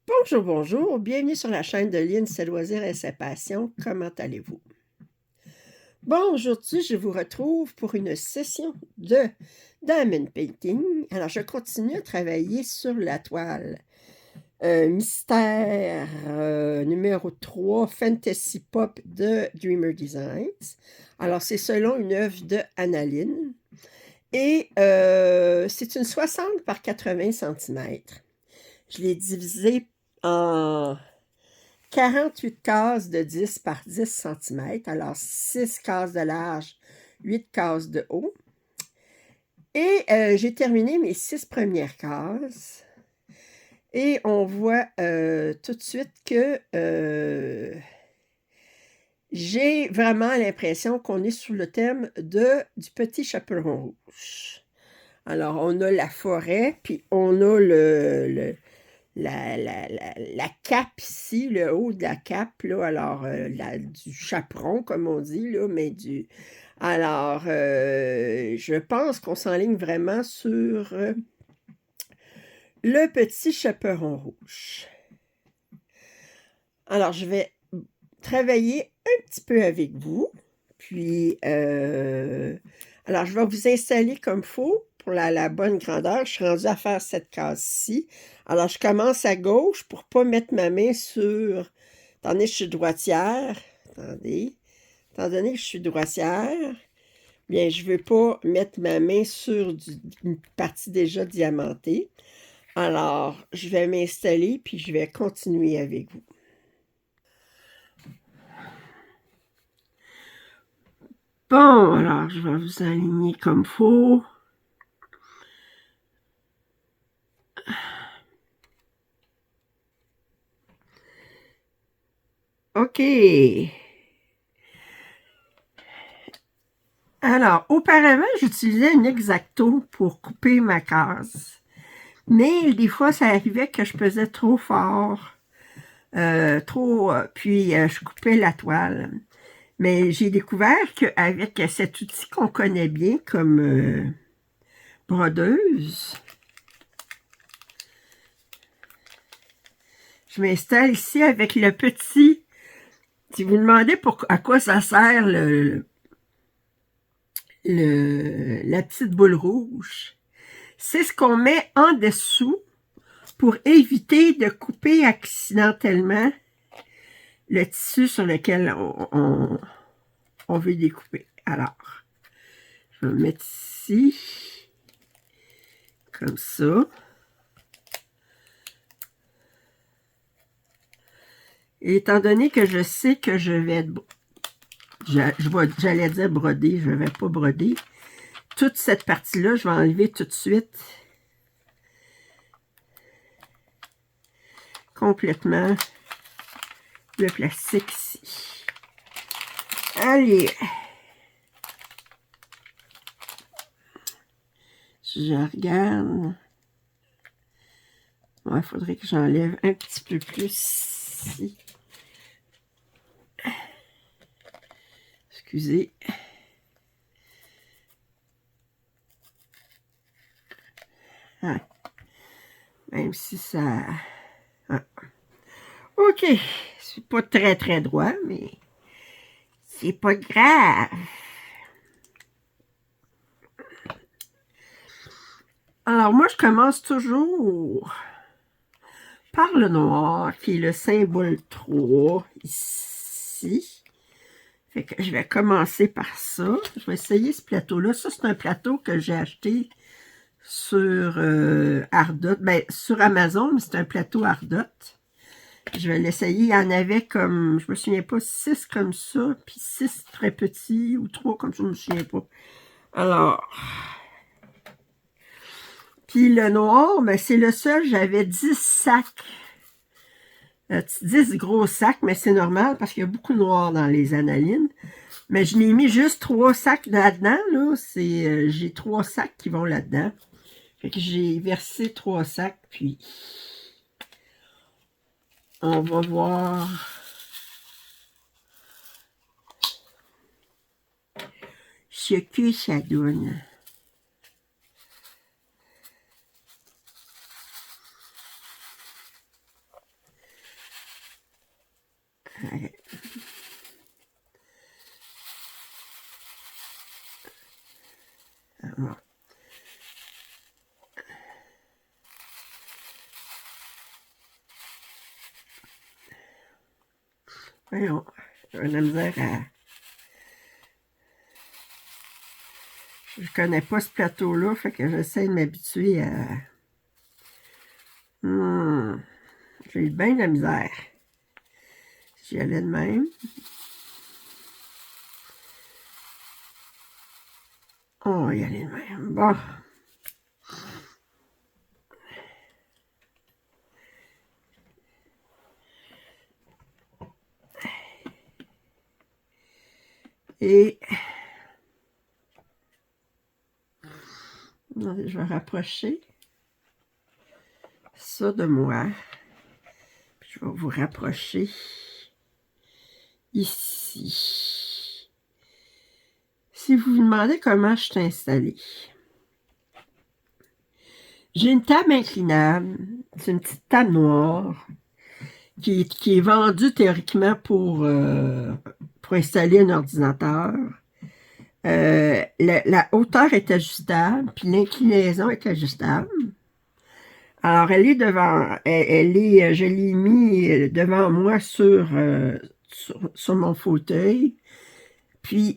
Bonjour, bonjour, bienvenue sur la chaîne de Lynn, ses loisirs et ses passions. Comment allez-vous? Bon, aujourd'hui, je vous retrouve pour une session de diamond painting. Alors, je continue à travailler sur la toile. Mystère numéro 3, Fantasy Pop de Dreamer Designs. Alors, c'est selon une œuvre de Annaline. Et c'est une 60 par 80 cm. Je l'ai divisé en 48 cases de 10 par 10 cm, alors 6 cases de large, 8 cases de haut. Et j'ai terminé mes 6 premières cases. Et on voit tout de suite que j'ai vraiment l'impression qu'on est sous le thème du petit chaperon rouge. Alors, on a la forêt, puis on a la cape ici, le haut de la cape, là, alors du chaperon, comme on dit, là, mais du... Alors, je pense qu'on s'enligne vraiment sur le petit chaperon rouge. Alors, je vais travailler un petit peu avec vous, puis, alors, je vais vous installer comme il faut pour la bonne grandeur. Je suis rendue à faire cette case-ci. Alors, je commence à gauche pour ne pas mettre ma main sur... Attendez, je suis droitière. Attendez. Étant donné que je suis droitière, bien, je ne veux pas mettre ma main sur une partie déjà diamantée. Alors, je vais m'installer, puis je vais continuer avec vous. Bon, alors, je vais vous aligner comme il faut. OK. Alors, auparavant, j'utilisais une X-Acto pour couper ma case. Mais des fois, ça arrivait que je pesais trop fort, puis je coupais la toile. Mais j'ai découvert qu'avec cet outil qu'on connaît bien comme brodeuse, je m'installe ici avec le petit... Si vous demandez à quoi ça sert la petite boule rouge, c'est ce qu'on met en dessous pour éviter de couper accidentellement le tissu sur lequel on veut découper. Alors, je vais le mettre ici, comme ça. Et étant donné que je sais que je vais j'allais dire broder, je ne vais pas broder. Toute cette partie-là, je vais enlever tout de suite complètement le plastique ici. Allez. Je regarde. Il faudrait que j'enlève un petit peu plus ici. Excusez. Ah. Même si ça... Ah. OK. C'est pas très, très droit, mais c'est pas grave. Alors, moi, je commence toujours par le noir, qui est le symbole 3, ici. Fait que je vais commencer par ça. Je vais essayer ce plateau-là. Ça, c'est un plateau que j'ai acheté sur Ardot. Ben, sur Amazon, mais c'est un plateau Ardot. Je vais l'essayer. Il y en avait comme, je me souviens pas, 6 comme ça, puis 6 très petits, ou 3 comme ça, je me souviens pas. Alors, puis le noir, ben, c'est le seul, j'avais 10 sacs. 10 gros sacs, mais c'est normal parce qu'il y a beaucoup de noir dans les analines. Mais je n'ai mis juste 3 sacs là-dedans, là. J'ai 3 sacs qui vont là-dedans. Fait que j'ai versé 3 sacs, puis on va voir ce que ça donne. Alors, voyons, j'ai de la misère à... Je connais pas ce plateau-là, fait que j'essaie de m'habituer à... J'ai eu bien de la misère. J'y allais de même. On va y aller de même. Bon. Et... Attendez, je vais rapprocher ça de moi. Puis je vais vous rapprocher ici. Si vous vous demandez comment je suis installée, j'ai une table inclinable. C'est une petite table noire qui est vendue théoriquement pour installer un ordinateur. La hauteur est ajustable, puis l'inclinaison est ajustable. Alors, elle est devant, je l'ai mis devant moi sur mon fauteuil. Puis,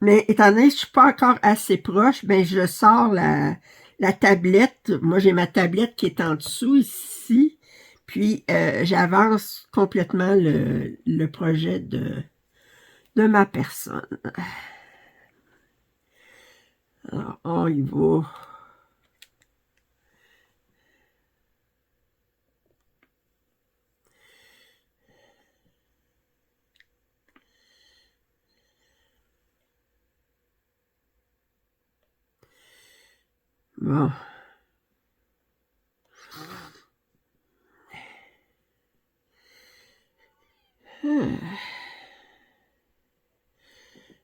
mais étant donné que je suis pas encore assez proche, ben je sors la tablette. Moi, j'ai ma tablette qui est en dessous ici. Puis, j'avance complètement le projet de ma personne. Alors, on y va. Bon.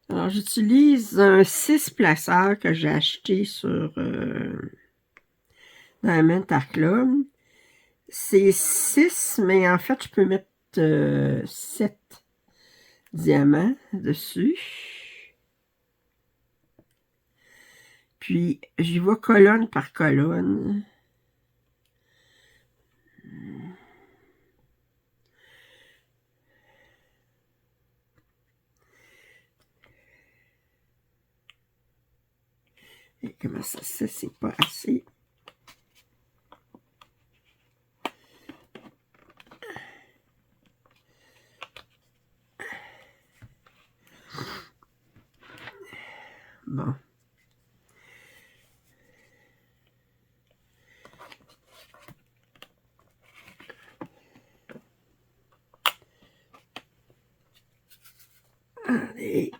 Alors, j'utilise un 6 placeurs que j'ai acheté sur Diamond Club. C'est 6, mais en fait, je peux mettre 7 diamants dessus. Puis, j'y vais colonne par colonne. Et comment ça, c'est pas assez. Bon. Allez.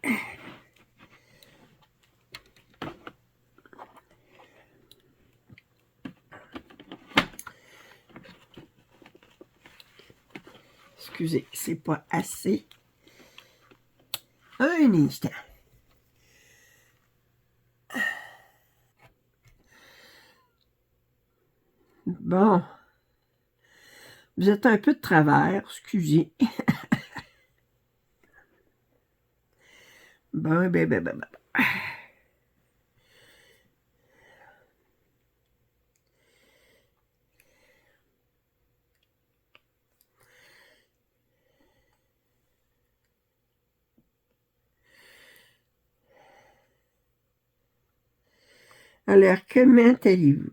Excusez, c'est pas assez. Un instant. Bon. Vous êtes un peu de travers, excusez. Bon, ben. Alors, comment allez-vous?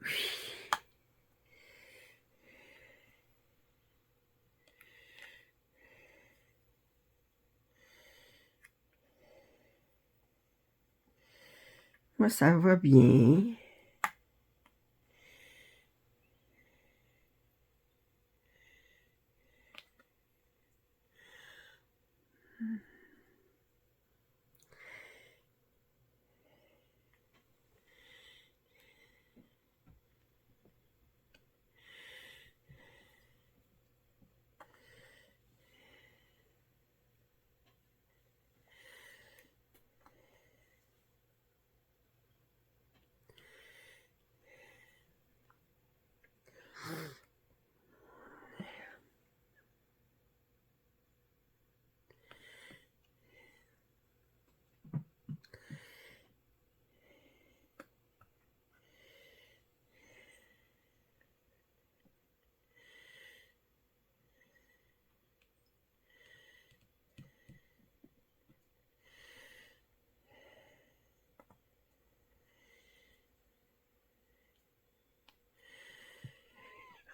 Moi, ça va bien.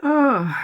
Ah!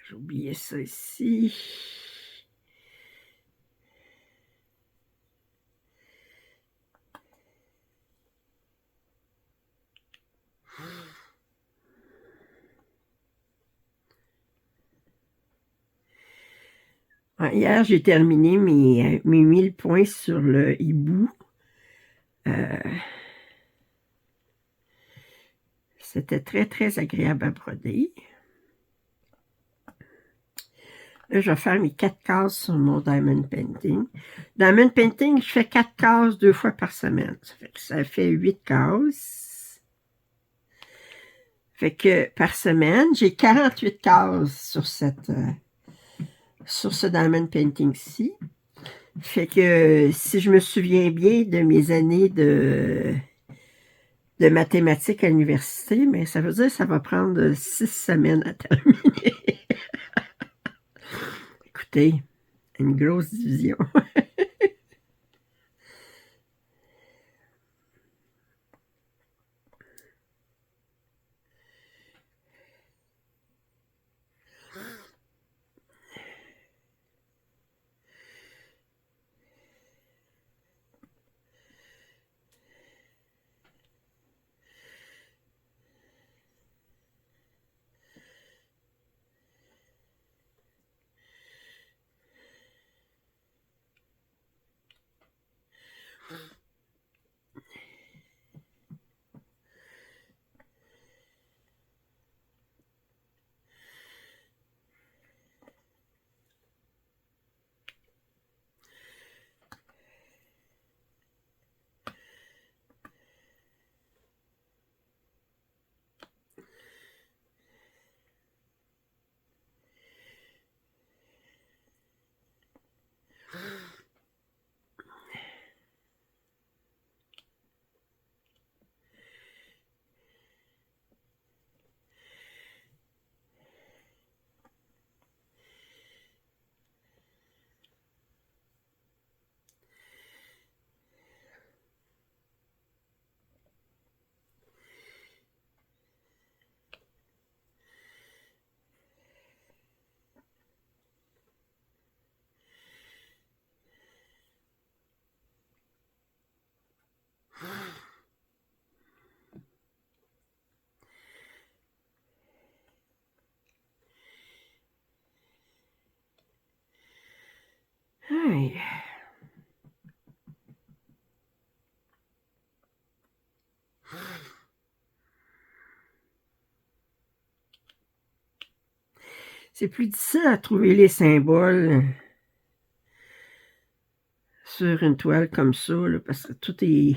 J'ai oublié ça ici. Hier, j'ai terminé mes 1000 points sur le hibou. C'était très, très agréable à broder. Là, je vais faire mes 4 cases sur mon Diamond Painting. Diamond Painting, je fais 4 cases 2 fois par semaine. Ça fait 8 cases. Fait que par semaine, j'ai 48 cases sur ce Diamond Painting-ci. Fait que si je me souviens bien de mes années de mathématiques à l'université, mais ça veut dire que ça va prendre 6 semaines à terminer. Écoutez, une grosse division. Hey. C'est plus difficile à trouver les symboles sur une toile comme ça, là, parce que tout est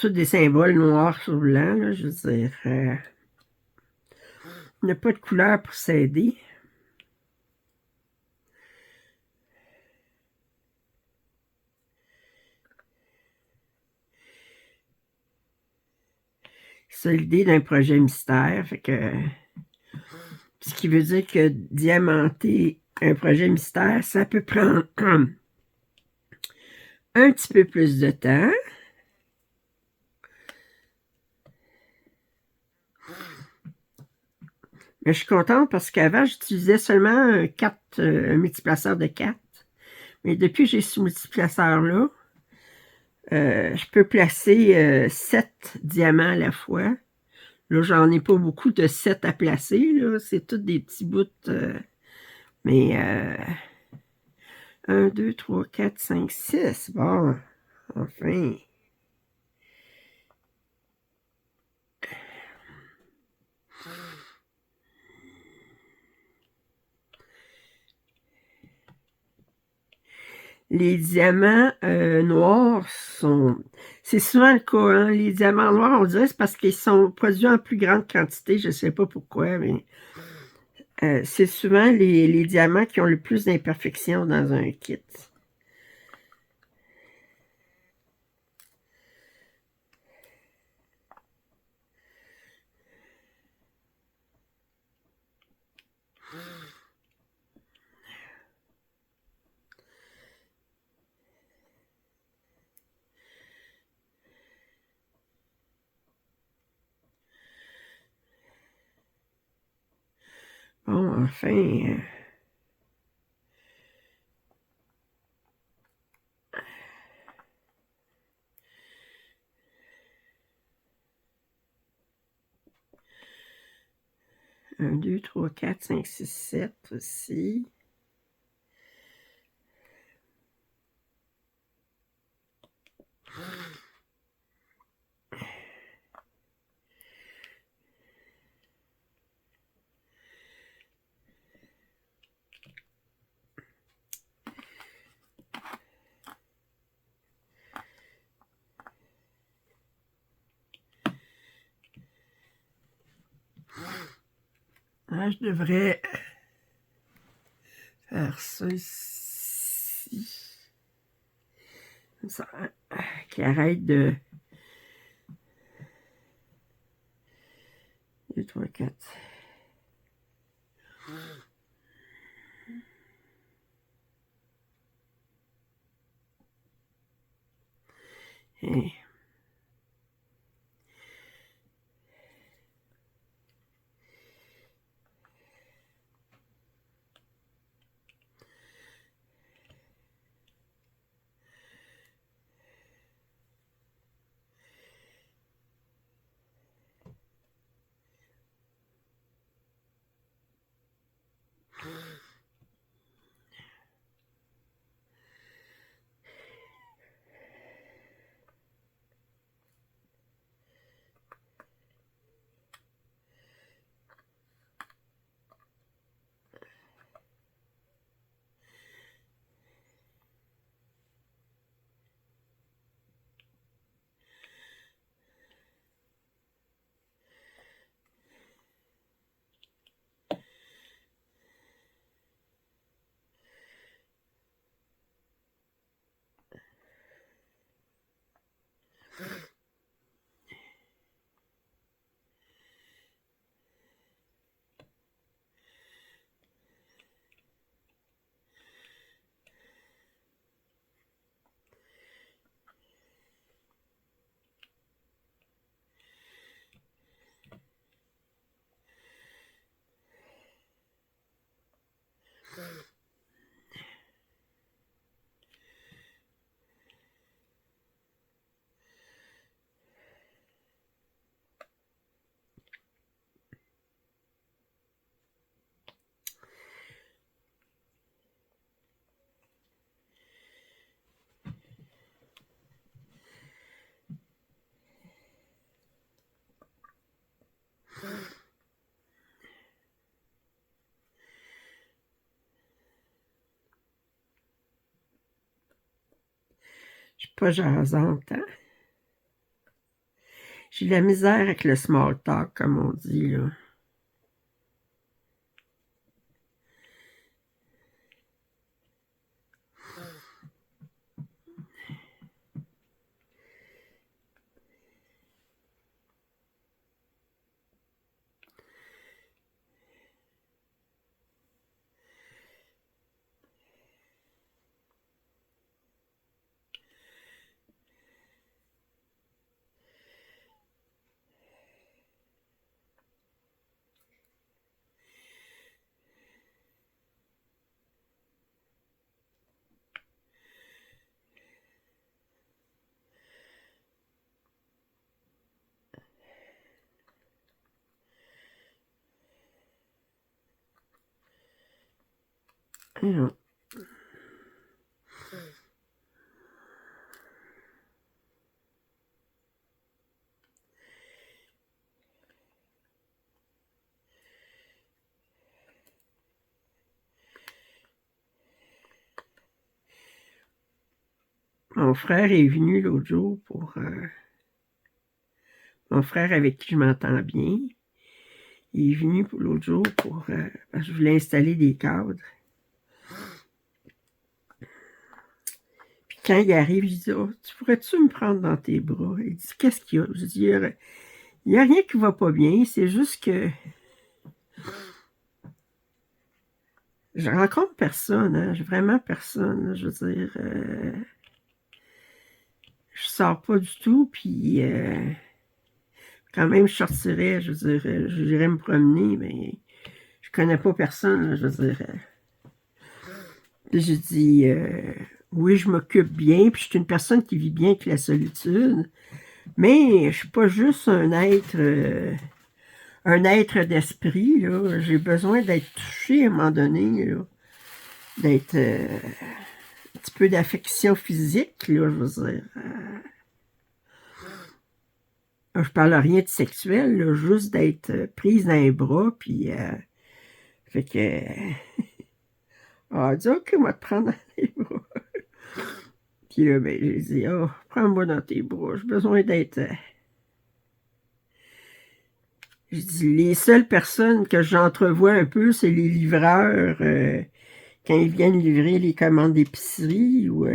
des symboles noirs sur blanc, là, je veux dire. Il n'y a pas de couleur pour s'aider. C'est l'idée d'un projet mystère, fait que ce qui veut dire que diamanter un projet mystère, ça peut prendre un petit peu plus de temps. Mais je suis contente parce qu'avant, j'utilisais seulement un multiplaceur de 4. Mais depuis que j'ai ce multiplaceur-là, je peux placer 7 diamants à la fois. Là, j'en ai pas beaucoup de 7 à placer. C'est tous des petits bouts Mais 1, 2, 3, 4, 5, 6. Bon, enfin. Les diamants noirs sont... C'est souvent le cas, hein? Les diamants noirs, on dirait que c'est parce qu'ils sont produits en plus grande quantité. Je ne sais pas pourquoi, mais c'est souvent les diamants qui ont le plus d'imperfections dans un kit. Bon, enfin... 1, 2, 3, 4, 5, 6, 7 aussi. Ah, je devrais faire ça ici. Ça, qui arrête de... 2, 3, 4. Et... Je suis pas jasante, hein? J'ai de la misère avec le small talk, comme on dit, là. Alors, mon frère est venu l'autre jour pour... mon frère avec qui je m'entends bien, il est venu pour l'autre jour pour... parce que je voulais installer des cadres. Puis quand il arrive, je dis, oh, tu pourrais-tu me prendre dans tes bras? Il dit, qu'est-ce qu'il y a? Je dis, il n'y a rien qui va pas bien, c'est juste que je rencontre personne, hein, vraiment personne. Je veux dire, je sors pas du tout, puis quand même je sortirais, je veux dire, j'irais me promener, mais je connais pas personne, je veux dire. Puis je dis, oui, je m'occupe bien, puis je suis une personne qui vit bien avec la solitude, mais je suis pas juste un être d'esprit, là. J'ai besoin d'être touché à un moment donné, là. D'être un petit peu d'affection physique, là, je veux dire. Je parle rien de sexuel, là, juste d'être prise dans les bras, puis fait que elle dit ok, on va te prendre dans les bras. Puis là, ben, j'ai dit, oh, prends-moi dans tes bras, j'ai besoin d'être. Je dis, les seules personnes que j'entrevois un peu, c'est les livreurs quand ils viennent livrer les commandes d'épicerie ou.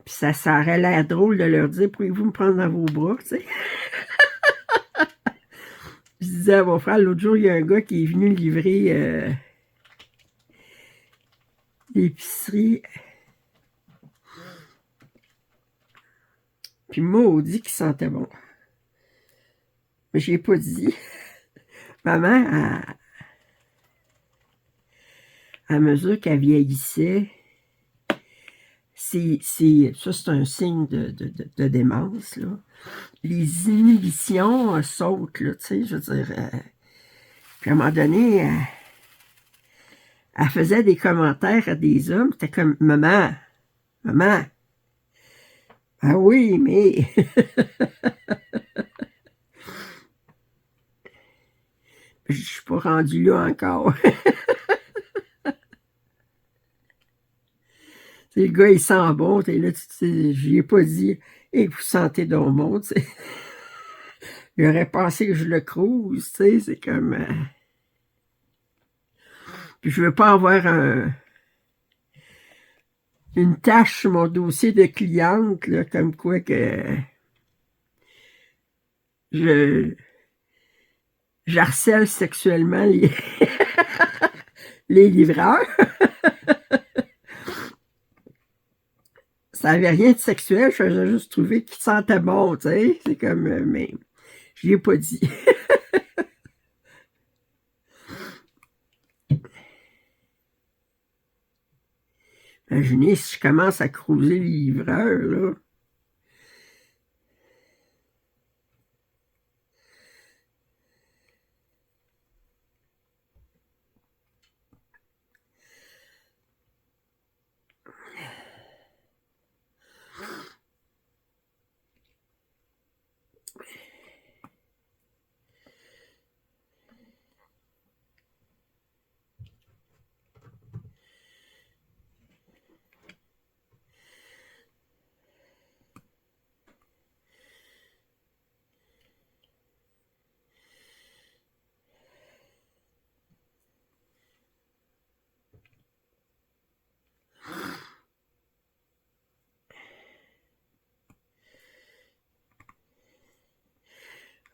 Puis ça aurait l'air drôle de leur dire, pourriez-vous me prendre dans vos bras, tu sais. Je disais à mon frère, l'autre jour, il y a un gars qui est venu livrer l'épicerie. Puis maudit qu'il sentait bon. Mais je l'ai pas dit. Maman, à mesure qu'elle vieillissait, ça c'est un signe de démence, là. Les inhibitions sautent, là, tu sais, je veux dire. Puis à un moment donné, elle faisait des commentaires à des hommes, c'était comme, maman, maman, ah oui, mais... Je suis pas rendue là encore. Le gars, il sent bon, t'es là, tu sais, je lui ai pas dit, et vous sentez donc bon, tu sais. Il aurait pensé que je le crouse, tu sais, c'est comme... Puis je veux pas avoir une tâche sur mon dossier de cliente, là, comme quoi que je j'harcèle sexuellement les livreurs. Ça avait rien de sexuel, je faisais juste trouver qu'il sentait bon, tu sais. C'est comme... mais je lui ai pas dit. Imaginez si je commence à cruiser les livreurs, là.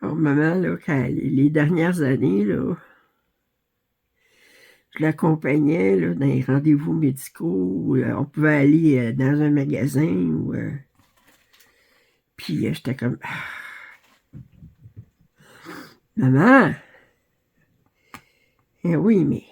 Alors, maman, là, les dernières années, là, je l'accompagnais là, dans les rendez-vous médicaux, où, on pouvait aller dans un magasin, puis j'étais comme, maman, eh oui, mais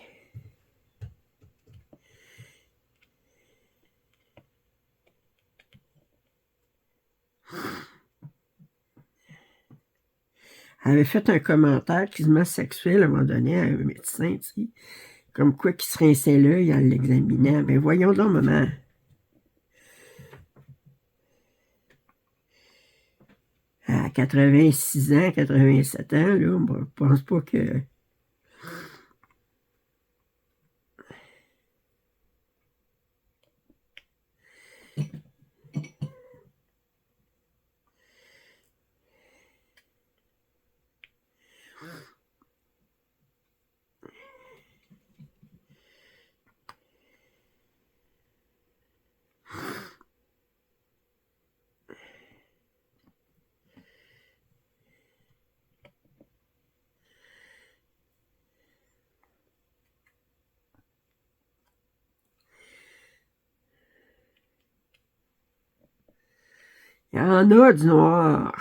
elle avait fait un commentaire quasiment sexuel à un moment donné à un médecin, tu sais. Comme quoi qu'il se rinçait l'œil en l'examinant. Ben voyons donc, maman. À 86 ans, 87 ans, là, je pense pas que... Il y en a du noir.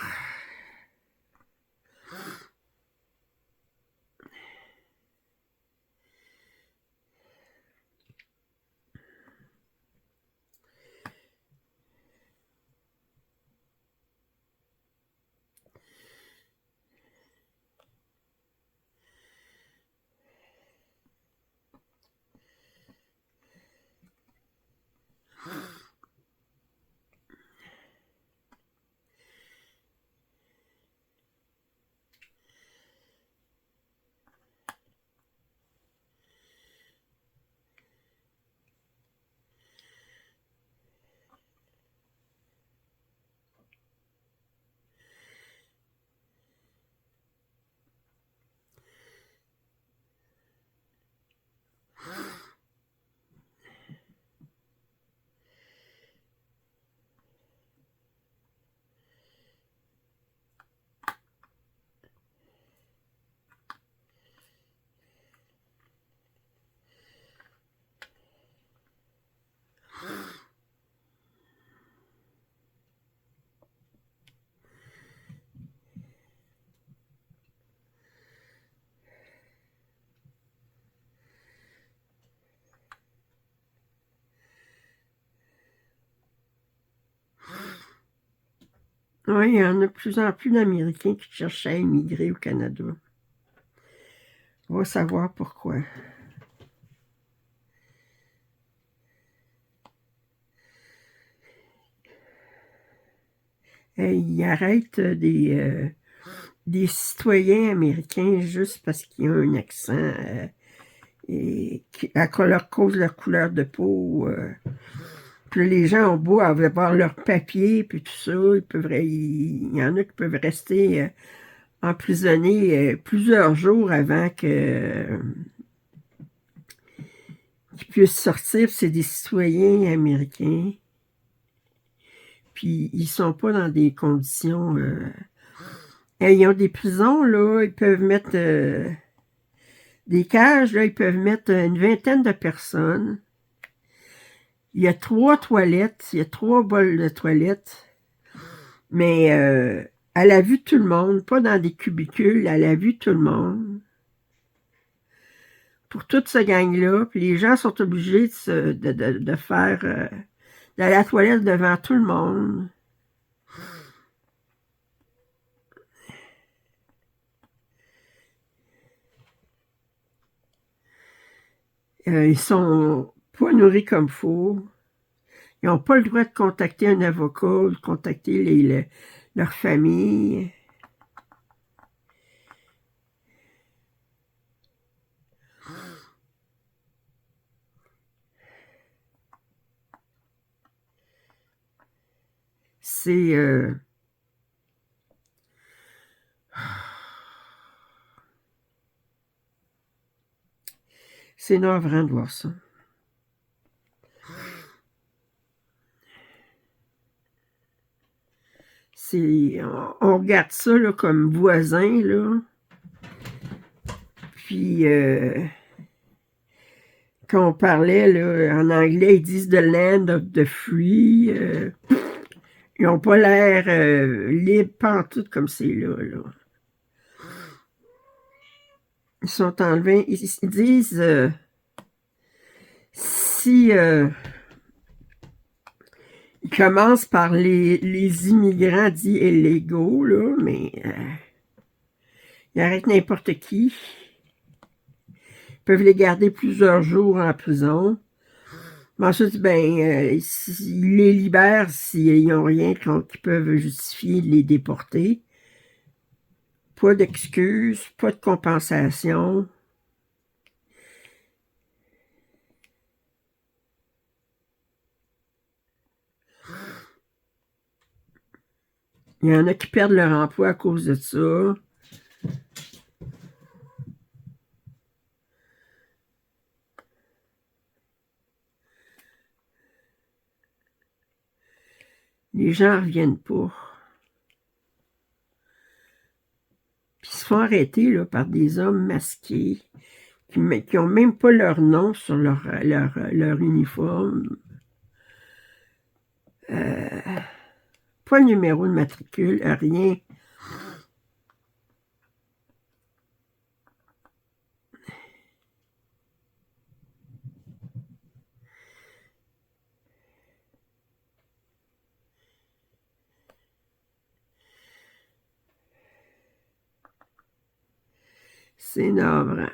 Oui, il y en a de plus en plus d'Américains qui cherchent à émigrer au Canada. On va savoir pourquoi. Ils arrêtent des citoyens américains juste parce qu'ils ont un accent et à leur cause leur couleur de peau. Puis les gens ont beau avoir leur papier, puis tout ça, il y en a qui peuvent rester emprisonnés plusieurs jours avant qu'ils puissent sortir. C'est des citoyens américains. Puis ils sont pas dans des conditions... ils ont des prisons, là, ils peuvent mettre des cages, là, ils peuvent mettre une vingtaine de personnes. Il y a 3 toilettes, il y a 3 bols de toilettes, mais à la vue de tout le monde, pas dans des cubicules, à la vue de tout le monde. Pour toute ce gang-là, puis les gens sont obligés de faire d'aller à la toilette devant tout le monde. Ils sont pas nourris comme il faut. Ils n'ont pas le droit de contacter un avocat ou de contacter leur famille. C'est navrant de voir ça. On regarde ça là, comme voisin, là. Puis, quand on parlait, là, en anglais, ils disent « the land of the free ». Ils n'ont pas l'air libres pantoute comme c'est là. Ils sont enlevés. Ils disent si ils commencent par les immigrants dits illégaux, là, mais ils arrêtent n'importe qui. peuvent les garder plusieurs jours en prison. Mais ensuite, ben, ils les libèrent s'ils n'ont rien qui peuvent justifier de les déporter. Pas d'excuses, pas de compensation. Il y en a qui perdent leur emploi à cause de ça. Les gens ne reviennent pas. Puis ils se font arrêter là, par des hommes masqués qui n'ont même pas leur nom sur leur uniforme. Pas de numéro de matricule, rien. C'est navrant.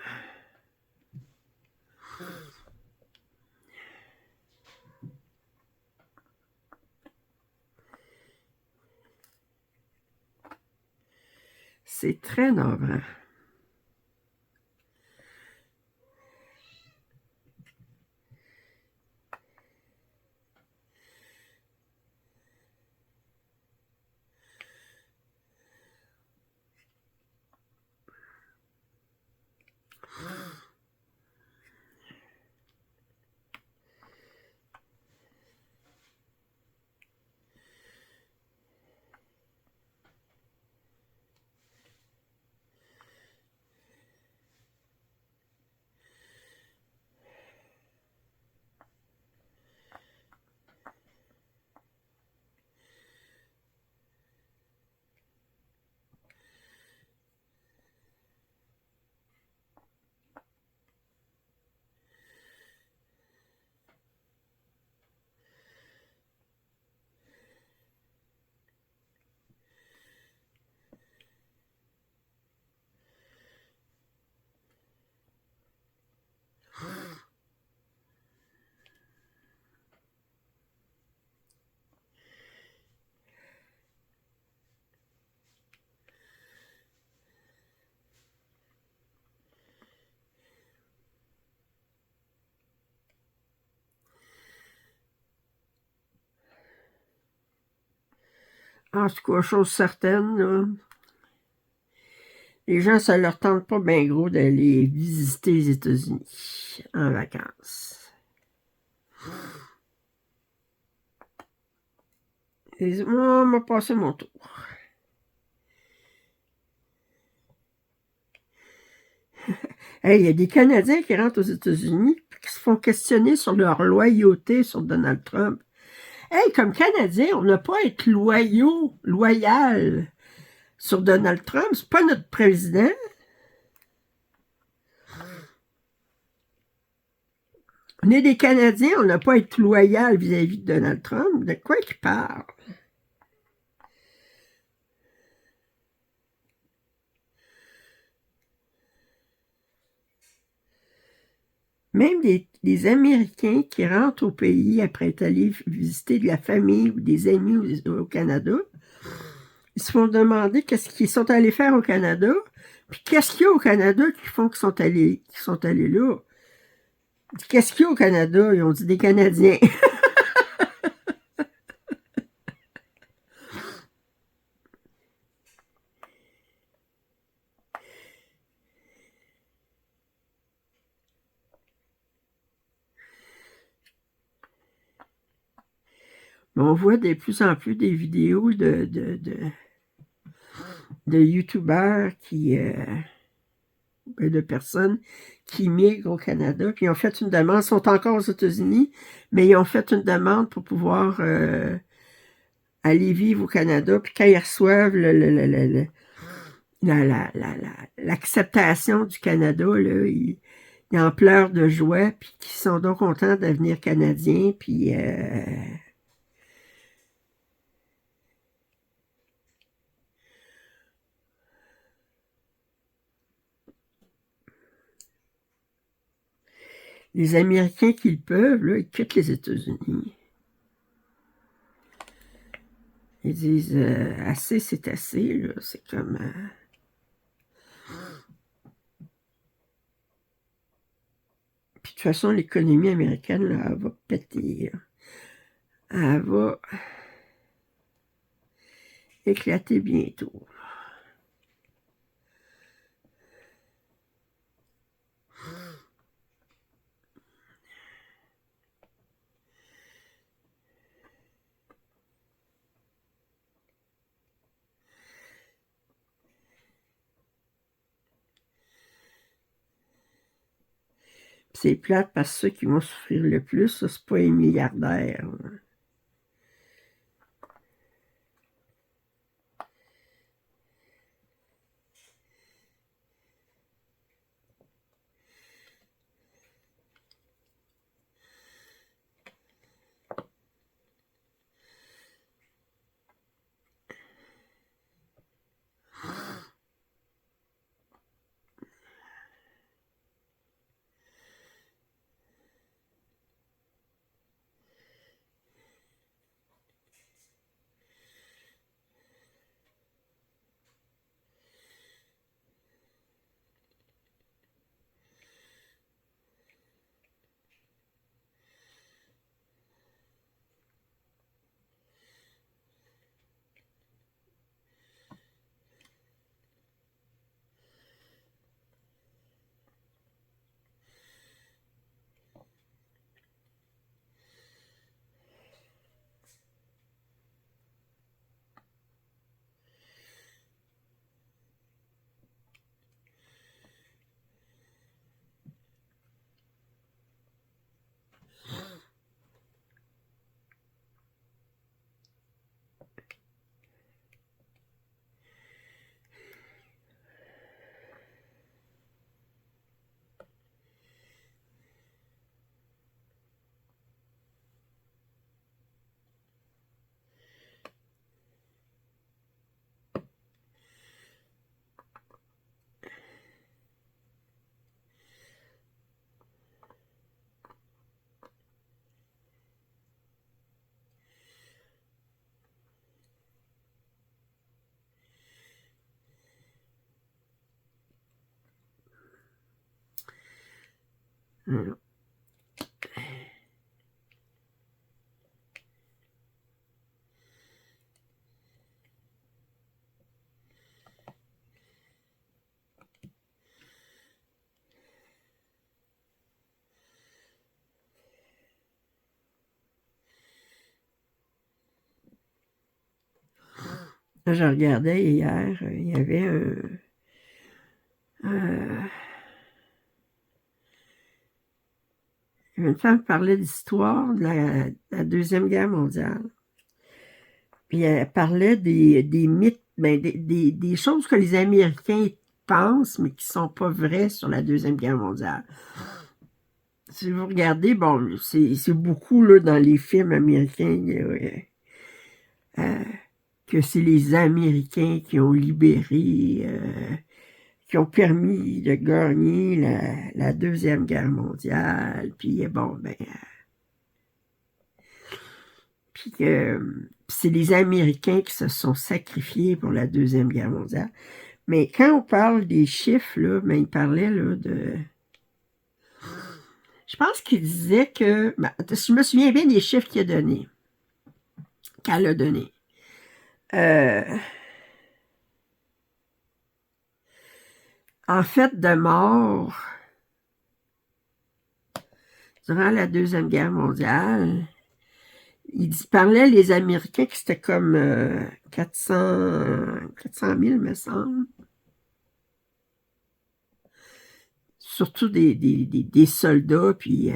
C'est très navrant. En tout cas, chose certaine, là, les gens, ça leur tente pas bien gros d'aller visiter les États-Unis en vacances. Ils disent, moi, on m'a passé mon tour. Hey, il y a des Canadiens qui rentrent aux États-Unis et qui se font questionner sur leur loyauté sur Donald Trump. Hey, comme Canadien, on n'a pas à être loyal sur Donald Trump. C'est pas notre président. On est des Canadiens, on n'a pas à être loyal vis-à-vis de Donald Trump. De quoi il parle? Même des Américains qui rentrent au pays après être allés visiter de la famille ou des amis au Canada, ils se font demander qu'est-ce qu'ils sont allés faire au Canada, puis qu'est-ce qu'il y a au Canada qui font qu'ils sont allés là. Qu'est-ce qu'il y a au Canada? Ils ont dit des Canadiens. Mais on voit de plus en plus des vidéos de YouTubeurs de personnes qui migrent au Canada, puis ils ont fait une demande, ils sont encore aux États-Unis, mais ils ont fait une demande pour pouvoir aller vivre au Canada, puis quand ils reçoivent l'acceptation du Canada, là, ils en pleurent de joie, puis qu'ils sont donc contents de devenir Canadiens, puis Les Américains qui le peuvent, là, ils quittent les États-Unis. Ils disent assez, c'est assez, là. C'est comme... Puis de toute façon, l'économie américaine, là, elle va péter. Là. Elle va éclater bientôt. C'est plate parce que ceux qui vont souffrir le plus, c'est pas les milliardaires. Là, je regardais hier, il y avait une femme qui parlait d'histoire de la Deuxième Guerre mondiale. Puis elle parlait des mythes, ben, des choses que les Américains pensent, mais qui sont pas vraies sur la Deuxième Guerre mondiale. Si vous regardez, bon, c'est beaucoup là, dans les films américains que c'est les Américains qui ont libéré, qui ont permis de gagner la Deuxième Guerre mondiale. Puis bon, ben... puis c'est les Américains qui se sont sacrifiés pour la Deuxième Guerre mondiale. Mais quand on parle des chiffres, là, ben, il parlait là, de... Je pense qu'il disait que... Ben, je me souviens bien des chiffres qu'il a donnés. Qu'elle a donnés. En fait, de morts durant la Deuxième Guerre mondiale, il parlait, les Américains, que c'était comme 400 000, me semble. Surtout des soldats, puis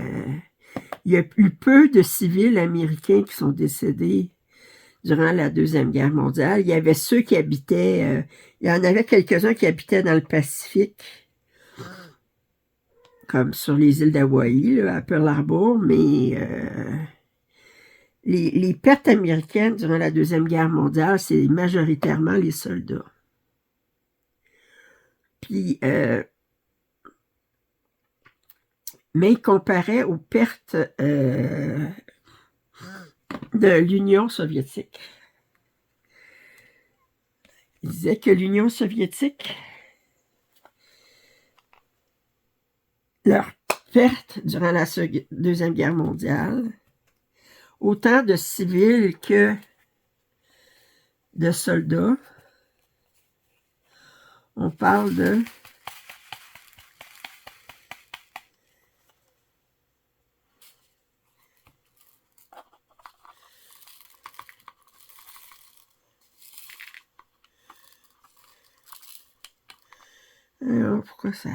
il y a eu peu de civils américains qui sont décédés durant la Deuxième Guerre mondiale. Il y avait ceux qui habitaient, il y en avait quelques-uns qui habitaient dans le Pacifique, comme sur les îles d'Hawaï, à Pearl Harbor, mais les pertes américaines durant la Deuxième Guerre mondiale, c'est majoritairement les soldats. Puis, mais il comparait aux pertes de l'Union soviétique. Il disait que l'Union soviétique, leur perte durant la Deuxième Guerre mondiale, autant de civils que de soldats, on parle de 1, pourquoi ça?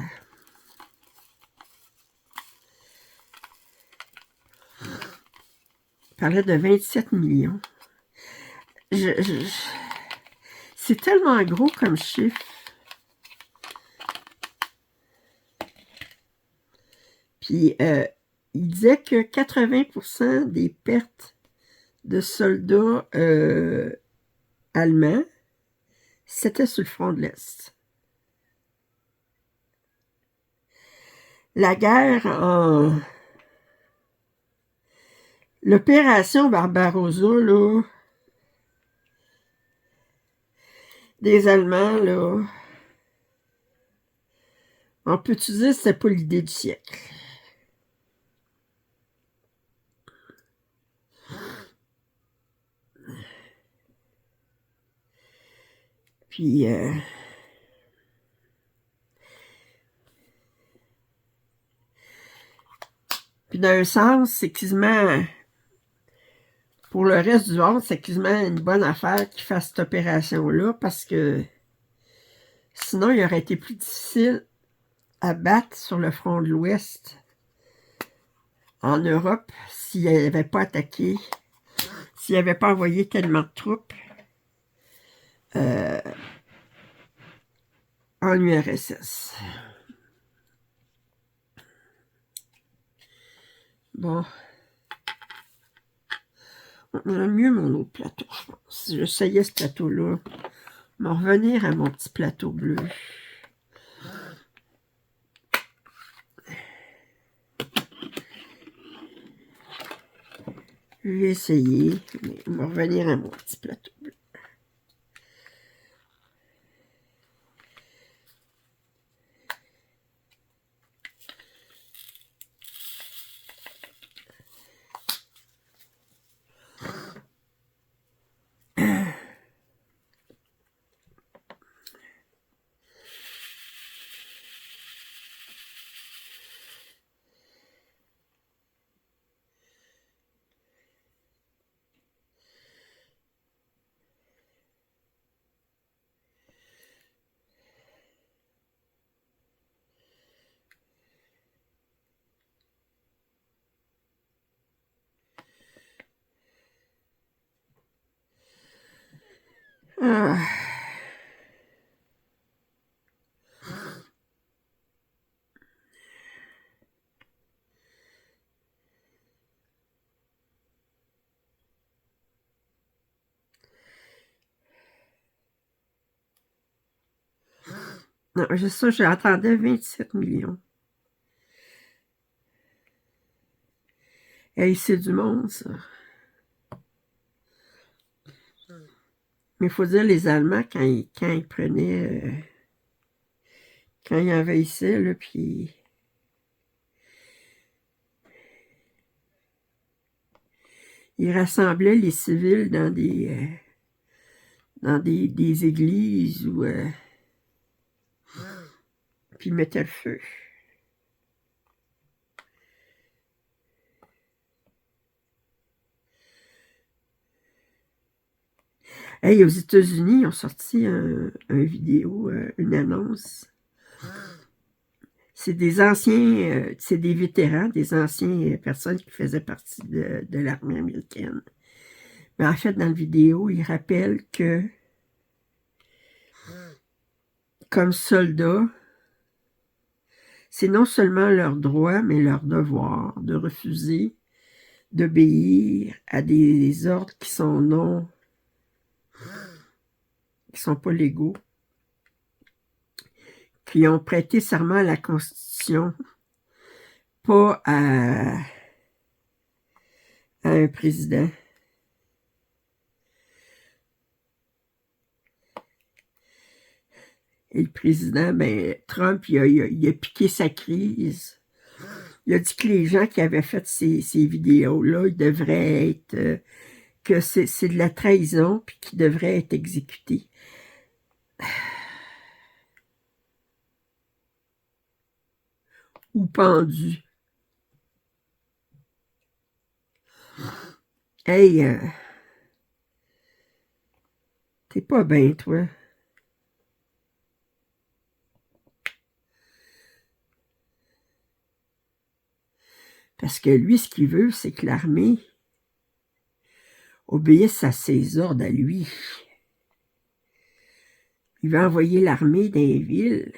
On parlait de 27 millions. C'est tellement gros comme chiffre. Puis, il disait que 80% des pertes de soldats allemands, c'était sur le front de l'Est. La guerre en... L'opération Barbarossa, là, des Allemands, là, on peut dire que c'était pas l'idée du siècle. Puis, dans un sens, c'est quasiment, pour le reste du monde, c'est quasiment une bonne affaire qu'ils fassent cette opération-là, parce que sinon, il aurait été plus difficile à battre sur le front de l'Ouest en Europe s'il n'avait pas attaqué, s'il n'avait pas envoyé tellement de troupes en URSS. Bon. J'aime mieux mon autre plateau, je pense. J'essayais ce plateau-là. M'en revenir à mon petit plateau bleu. Je vais essayer, mais m'en revenir à mon petit plateau bleu. Ah. Non, ça, j'attendais 27 millions. Hey, c'est du monde, ça. Mais il faut dire, les Allemands, quand ils prenaient... quand ils envahissaient, là, puis... ils rassemblaient les civils dans des églises ou... puis ils mettaient le feu. Hey, aux États-Unis, ils ont sorti un vidéo, une annonce. C'est des anciens, c'est des vétérans, des anciennes personnes qui faisaient partie de l'armée américaine. Mais en fait, dans la vidéo, ils rappellent que, comme soldats, c'est non seulement leur droit, mais leur devoir de refuser d'obéir à des ordres qui sont pas légaux, qui ont prêté serment à la Constitution pas à un président. Et le président, ben, Trump, il a piqué sa crise. Il a dit que les gens qui avaient fait ces vidéos-là, ils devraient être... que c'est de la trahison, puis qu'ils devraient être exécutés. Ou pendus. Hey, t'es pas bien, toi. Parce que lui, ce qu'il veut, c'est que l'armée obéisse à ses ordres à lui. Il veut envoyer l'armée dans les villes.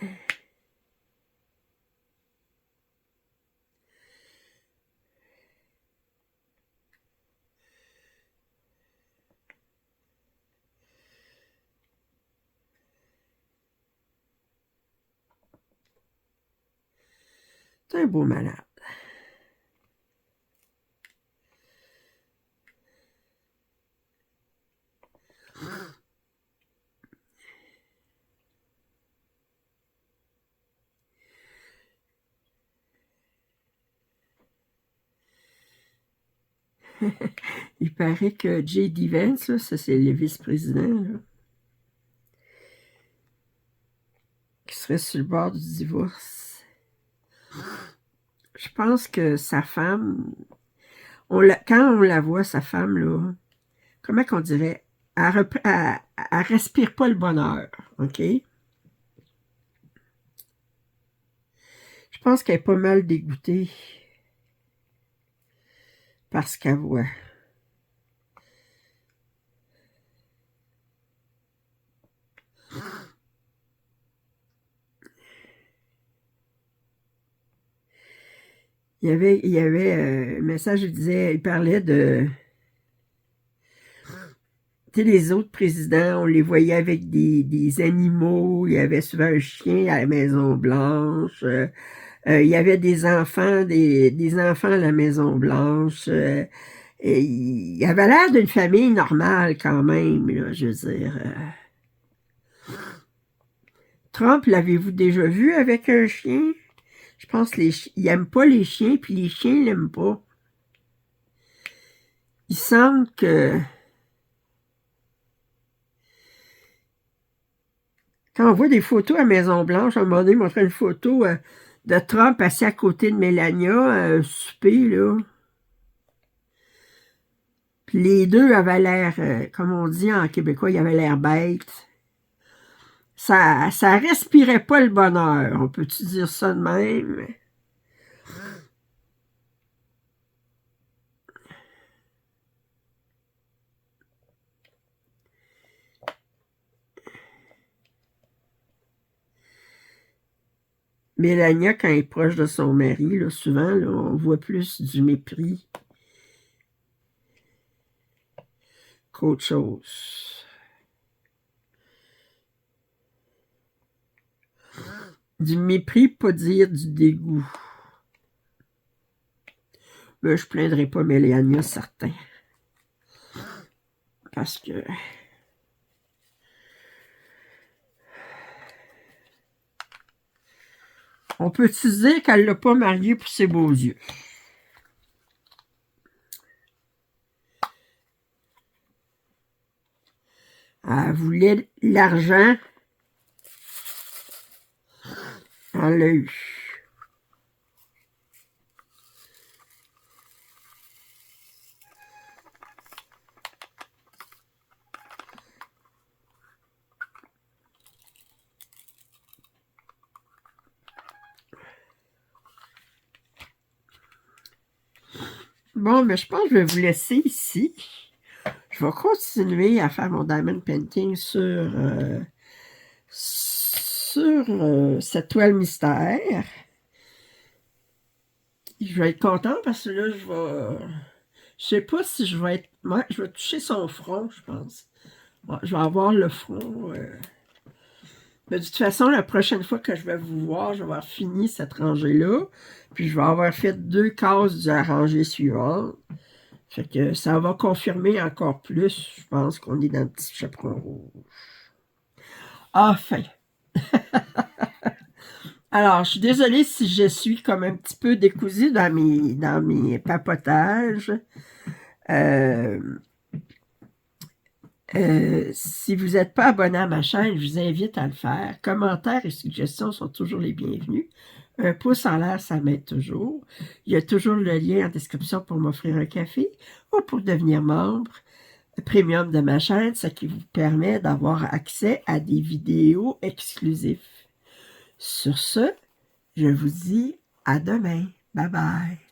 C'est un beau malade. Il paraît que J.D. Vance, là, ça c'est le vice-président, qui serait sur le bord du divorce. Je pense que sa femme, quand on la voit, sa femme, là, comment qu'on dirait, elle respire pas le bonheur, OK? Je pense qu'elle est pas mal dégoûtée par ce qu'elle voit. Il y avait un message, il parlait de... Tu sais, les autres présidents, on les voyait avec des animaux. Il y avait souvent un chien à la Maison-Blanche. Il y avait des enfants à la Maison-Blanche. Et il avait l'air d'une famille normale quand même, là, je veux dire. Trump, l'avez-vous déjà vu avec un chien? Je pense qu'il n'aime pas les chiens, puis les chiens ne l'aiment pas. Il semble que... Quand on voit des photos à Maison-Blanche, à un moment donné, il montrait une photo de Trump assis à côté de Melania, souper, là. Puis les deux avaient l'air, comme on dit en québécois, ils avaient l'air bêtes. Ça respirait pas le bonheur, on peut-tu dire ça de même? Mélania, quand elle est proche de son mari, là, souvent, là, on voit plus du mépris qu'autre chose. Du mépris, pas dire du dégoût. Mais je plaindrai pas Mélania, certain. Parce que... On peut-tu dire qu'elle l'a pas marié pour ses beaux yeux? Elle voulait l'argent. Elle l'a eu. Bon, mais je pense que je vais vous laisser ici. Je vais continuer à faire mon diamond painting sur cette toile mystère. Je vais être content parce que là, je sais pas si je vais être... Ouais, je vais toucher son front, je pense. Ouais, je vais avoir le front De toute façon, la prochaine fois que je vais vous voir, je vais avoir fini cette rangée-là. Puis je vais avoir fait 2 cases de la rangée suivante. Fait que ça va confirmer encore plus, je pense, qu'on est dans le petit chaperon rouge. Enfin. Alors, je suis désolée si je suis comme un petit peu décousue dans mes papotages. Euh, si vous n'êtes pas abonné à ma chaîne, je vous invite à le faire. Commentaires et suggestions sont toujours les bienvenus. Un pouce en l'air, ça m'aide toujours. Il y a toujours le lien en description pour m'offrir un café ou pour devenir membre premium de ma chaîne, ce qui vous permet d'avoir accès à des vidéos exclusives. Sur ce, je vous dis à demain. Bye bye.